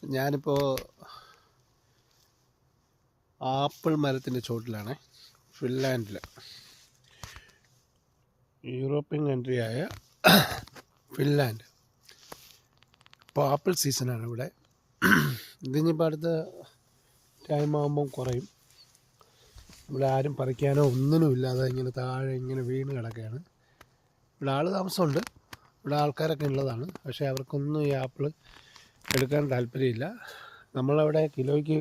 ഞാനിപ്പോൾ ആപ്പിൾ മരത്തിൻ്റെ ചോട്ടിലാണ്. ഫിൻലാൻഡിൽ, European കൺട്രിയായ Finland. ഇപ്പോൾ ആപ്പിൾ സീസണാണ് ഇവിടെ. ഇതിനിപ്പോൾ അടുത്ത ടൈം ആകുമ്പം കുറയും. ഇവിടെ ആരും പറിക്കാനോ ഒന്നിനും ഇല്ലാതെ ഇങ്ങനെ താഴെ ഇങ്ങനെ വീണ് കിടക്കുകയാണ്. ഇവിടെ ആൾ താമസമുണ്ട്, ഇവിടെ ആൾക്കാരൊക്കെ ഉള്ളതാണ്. പക്ഷേ അവർക്കൊന്നും ഈ ആപ്പിൾ എടുക്കാൻ താല്പര്യമില്ല. നമ്മളവിടെ കിലോയ്ക്ക്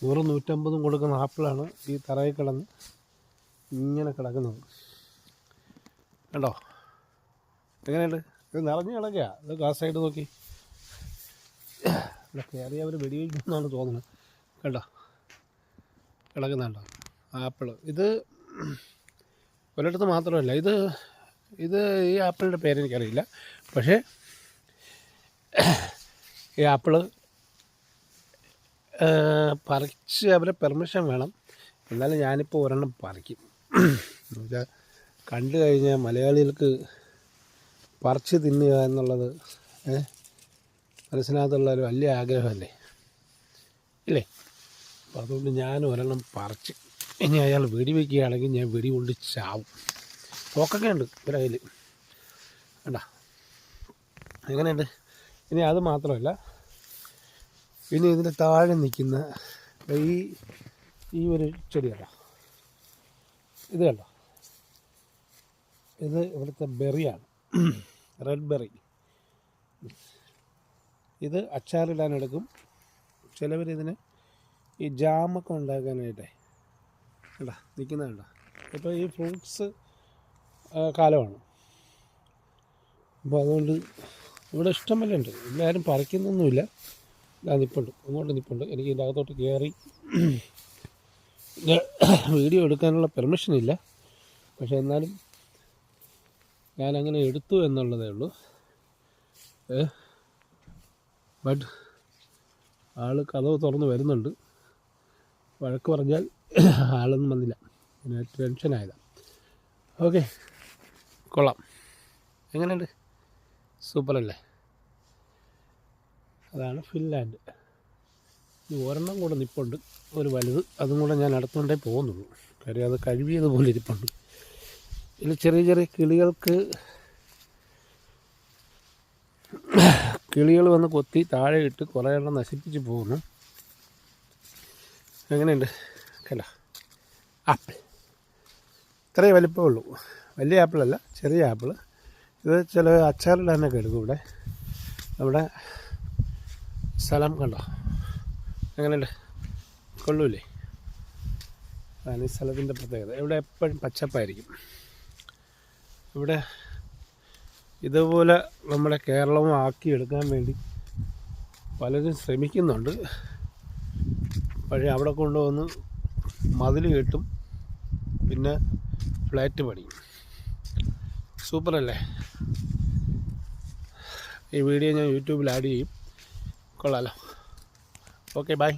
100-150 കൊടുക്കുന്ന ആപ്പിളാണ് ഈ തറയിൽ കിടന്ന് ഇങ്ങനെ കിടക്കുന്നത്. കണ്ടോ എങ്ങനെയുണ്ട്? ഇത് നിറഞ്ഞ് കിടക്കുക. ഇത് ആ സൈഡ് നോക്കി, ഇവിടെ കയറി അവർ വെടിവെക്കുമെന്നാണ് തോന്നുന്നത്. കണ്ടോ കിടക്കുന്നുണ്ടോ ആപ്പിൾ? ഇത് ഒരിടത്ത് മാത്രമല്ല, ഇത് ഈ ആപ്പിളിൻ്റെ പേരെനിക്കറിയില്ല. പക്ഷേ ഈ ആപ്പിള് പറിച്ച് അവരെ പെർമിഷൻ വേണം. എന്നാലും ഞാനിപ്പോൾ ഒരെണ്ണം പറിക്കും. എന്നുവെച്ചാൽ കണ്ടു കഴിഞ്ഞാൽ മലയാളികൾക്ക് പറിച്ച് തിന്നുക എന്നുള്ളത് മനസ്സിനകത്തുള്ള ഒരു വലിയ ആഗ്രഹമല്ലേ, ഇല്ലേ? അപ്പോൾ അതുകൊണ്ട് ഞാൻ ഒരെണ്ണം പറിച്ച്, ഇനി അയാൾ വെടിവെക്കുകയാണെങ്കിൽ ഞാൻ വെടി കൊണ്ട് ചാവും. തോക്കൊക്കെ ഉണ്ട് ഇവരുടെ കയ്യിൽ. വേണ്ട എങ്ങനെയുണ്ട്? ഇനി അത് മാത്രമല്ല, ഇനി ഇതിൻ്റെ താഴെ നിൽക്കുന്ന ഈ ഒരു ചെടി കണ്ടോ, ഇത് കണ്ടോ, ഇത് ഇവിടുത്തെ ബെറിയാണ്, റെഡ് ബെറി. ഇത് അച്ചാറിടാനെടുക്കും ചിലവരിതിന്. ഈ ജാമൊക്കെ ഉണ്ടാക്കാനായിട്ടേ കണ്ടോ നിൽക്കുന്നത് കണ്ടോ. ഇപ്പോൾ ഈ ഫ്രൂട്ട്സ് കാലമാണ്. അപ്പോൾ അതുകൊണ്ട് ഇവിടെ ഇഷ്ടംപോലെ ഉണ്ട്. എല്ലാവരും പറിക്കുന്നൊന്നുമില്ല. നിൽപ്പുണ്ട്, അങ്ങോട്ട് നിൽപ്പുണ്ട്. എനിക്ക് ഇതിൻ്റെ അകത്തോട്ട് കയറി വീഡിയോ എടുക്കാനുള്ള പെർമിഷനില്ല. പക്ഷേ എന്നാലും ഞാനങ്ങനെ എടുത്തു എന്നുള്ളതേ ഉള്ളൂ. ബട്ട് ആൾ കതവ് തുറന്ന് വരുന്നുണ്ട്. വഴക്ക് പറഞ്ഞാൽ ആളൊന്നും വന്നില്ല, പിന്നെ ടെൻഷനായതാണ്. ഓക്കെ, കൊള്ളാം. എങ്ങനെയുണ്ട്? സൂപ്പറല്ലേ? അതാണ് ഫിൻലാൻഡ്. ഈ ഒരെണ്ണം കൂടെ നിൽപ്പുണ്ട്, ഒരു വലുത്. അതും കൂടെ ഞാൻ അടുത്തുകൊണ്ടേ പോകുന്നുള്ളൂ. കാര്യം അത് കഴുകിയതുപോലെ ഇരിപ്പുണ്ട്. ഇതിൽ ചെറിയ ചെറിയ കിളികൾ വന്ന് കൊത്തി താഴെ ഇട്ട് കുറേ എണ്ണം നശിപ്പിച്ച് പോകുന്നു. എങ്ങനെയുണ്ട്? കണ്ടോ ആപ്പിൾ? ഇത്രയും വലിപ്പമേ ഉള്ളൂ. വലിയ ആപ്പിളല്ല, ചെറിയ ആപ്പിൾ. ഇത് ചില അച്ചാറിടാനൊക്കെ എടുക്കും. ഇവിടെ നമ്മുടെ സ്ഥലം കണ്ടോ എങ്ങനെയുണ്ട്? കൊള്ളൂല്ലേ? അതാണ് ഈ സ്ഥലത്തിൻ്റെ പ്രത്യേകത. ഇവിടെ എപ്പോഴും പച്ചപ്പായിരിക്കും. ഇവിടെ ഇതുപോലെ നമ്മുടെ കേരളവും ആക്കിയെടുക്കാൻ വേണ്ടി പലരും ശ്രമിക്കുന്നുണ്ട്. പക്ഷേ അവിടെ കൊണ്ടുവന്ന് മതിൽ കെട്ടും, പിന്നെ ഫ്ലാറ്റ് പണിയും. സൂപ്പറല്ലേ? ഈ വീഡിയോ ഞാൻ യൂട്യൂബിൽ ആഡ് ചെയ്യും. കൊള്ളാമല്ലോ. Okay, by.